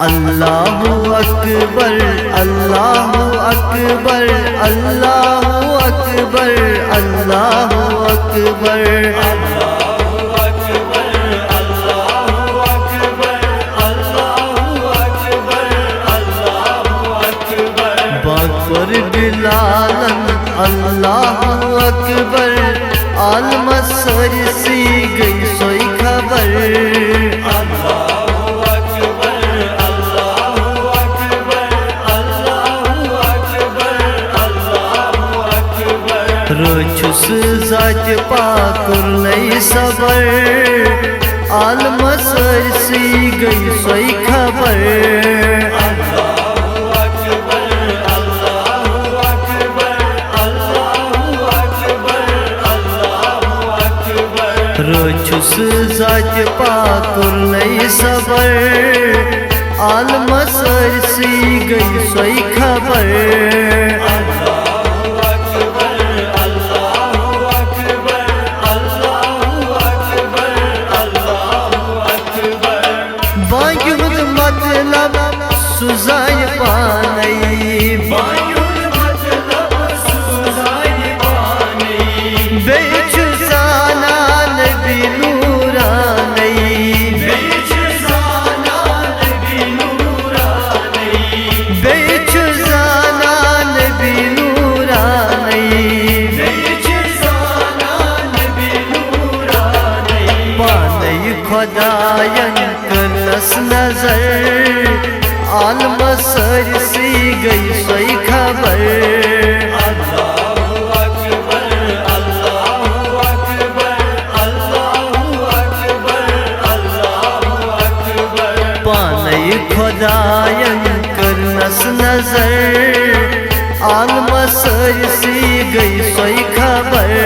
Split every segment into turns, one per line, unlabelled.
اللہ اکبر اللہ اکبر اللہ اکبر اللہ اکبر Baker بلالا اللہ اکبر عالم سر سی گئی سوئی خبر روچس ذات پاکر نئی صبر عالم سر سی گئی سوئی خبر روچس ذات پاکر نئی صبر عالم سر سی گئی سوئی خبر سزائے پانی بیچ زانا نبی نورانی بیچ زانا نبی نورانی پانی خدایان کنس نظر عالم سر سی گئی سوئی خبر اللہ اکبر اللہ اکبر اللہ اکبر اللہ اکبر پانی خدایان کرنس نظر عالم سر سی گئی سوئی خبر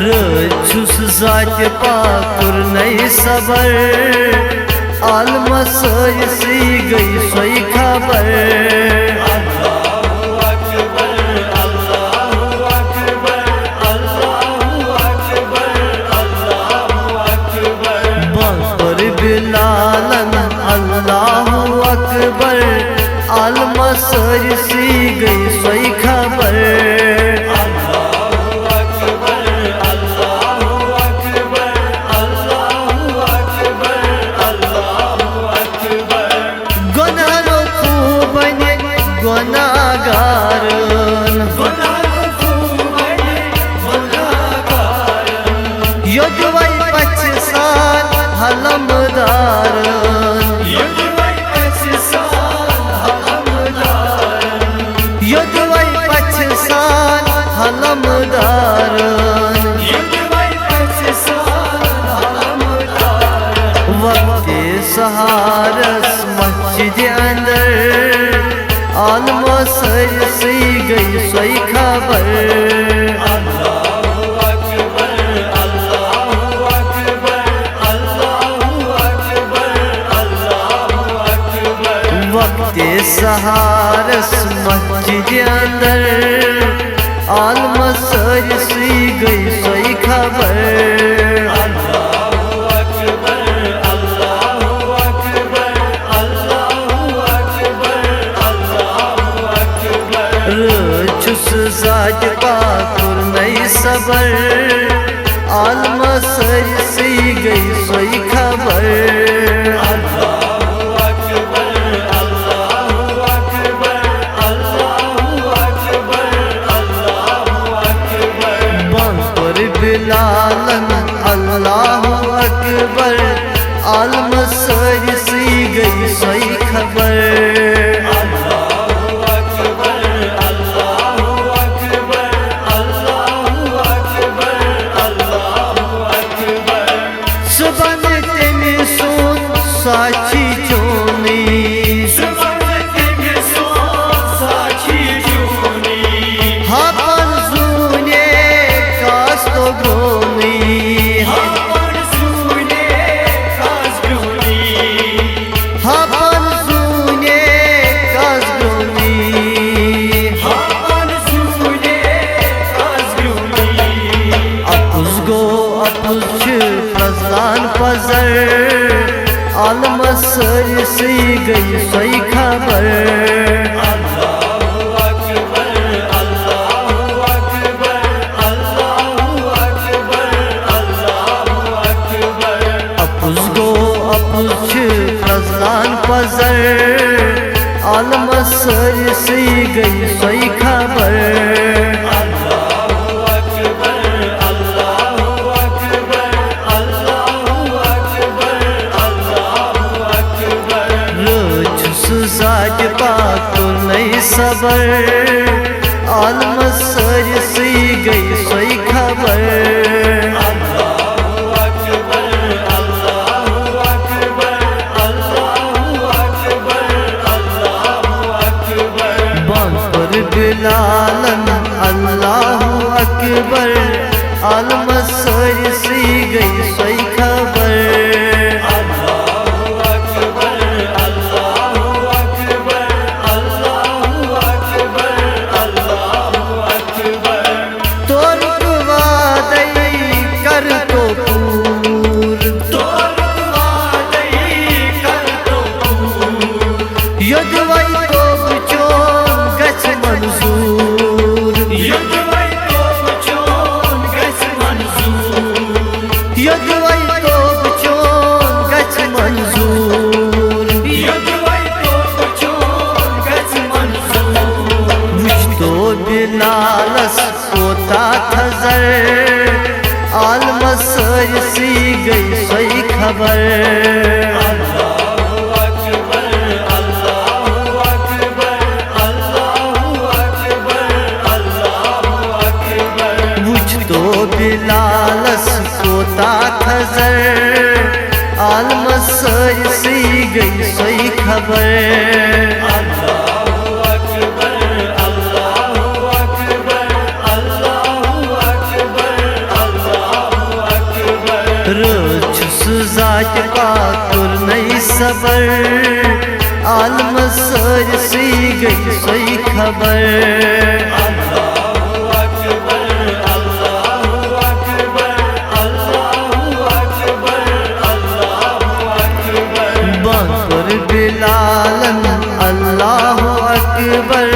روچس ذات پاکر نئی صبر عالم سر سی گئی سوئی خبر اللہ اکبر اللہ اکبر اللہ اکبر اللہ اکبر باکر بلالا اللہ اکبر عالم سر سی گئی سوئی خبر یدوائی پچ سال حلم دارن یدوائی پچ سال حلم دارن وقت سہارس مسجد اندر عالم سر سی گئی سوئی خبر وقت سہارس مسجد اندر عالم سر سی گئی سوئی خبر اللہ اکبر اللہ اکبر اللہ اکبر اللہ اکبر روچس ذات پاکر نئی صبر عالم سر سی گئی سوئی خبر بلالا اللہ اکبر عالم سر سی گئی سوئی خبر اللہ اکبر اللہ اکبر اللہ اکبر اللہ پزر عالم سٲرسٕے گٔے سۄے خبر اپُز گوٚو اپُز چھِ پرٛزلان پزر عالم سٲرسٕے گٔے سۄے خبر ذات پاک تُرنَے صبر عالم سٲرسٕے گٔے سۄے خبر بانگ پٔر بِلالن اللہ اکبر عالم سٲرسٕے گٔے سۄے خبر بِلالس کوتاہ تھزر عالم سٲرسٕے گٔے سۄے خبر وٕچھ تو بِلالس کوتاہ تھزر عالم سٲرسٕے گٔے سۄے خبر رٲژ چھُ سُہ ذاتِ پاک تُرنَے صبر عالم سٲرسٕے گٔے سۄے خبر بانگ پٔر بِلالن اللہ اکبر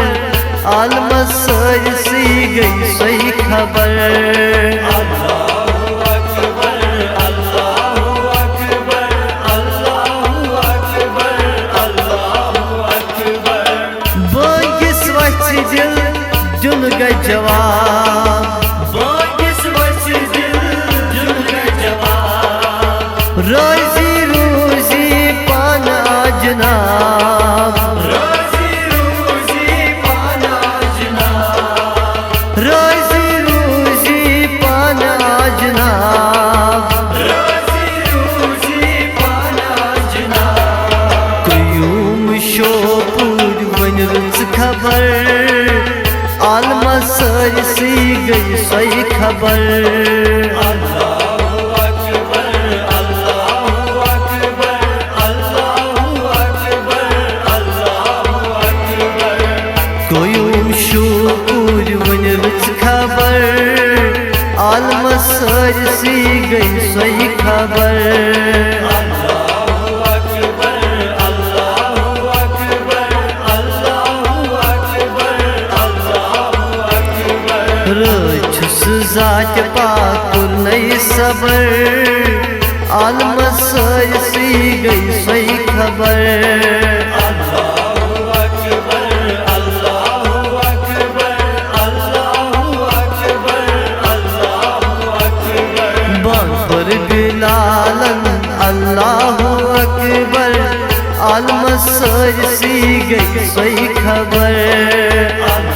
عالم سٲرسٕے گٔے سۄے خبر دِل گٔے جواب بٲگِس وَسہِ دِل دِل گٔے جواب رٲضی روٗزی پانہٕ آ جِناب رٲضی روٗزی پانہٕ آ جِناب رٲضی روٗزی پانہٕ آ جِناب رٲضی روٗزی پانہٕ آ جِناب قیوٗم شوپوٗر وۄنۍ رٕژ خبر عالم سٲرسٕے گٔے سۄے خبر قیوٗم شوپوٗر وۄنۍ رٕژ خبر عالم سٲرسٕے گٔے سۄے خبر رٲژ چھُ سُہ ذاتِ پاک تُرنَے صبر عالم سٲرسٕے گٔے سۄے خبر بانگ پٔر بِلالن اللہ اکبر عالم سٲرسٕے گٔے سۄے خبر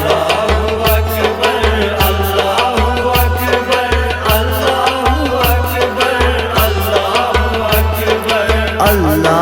اللہ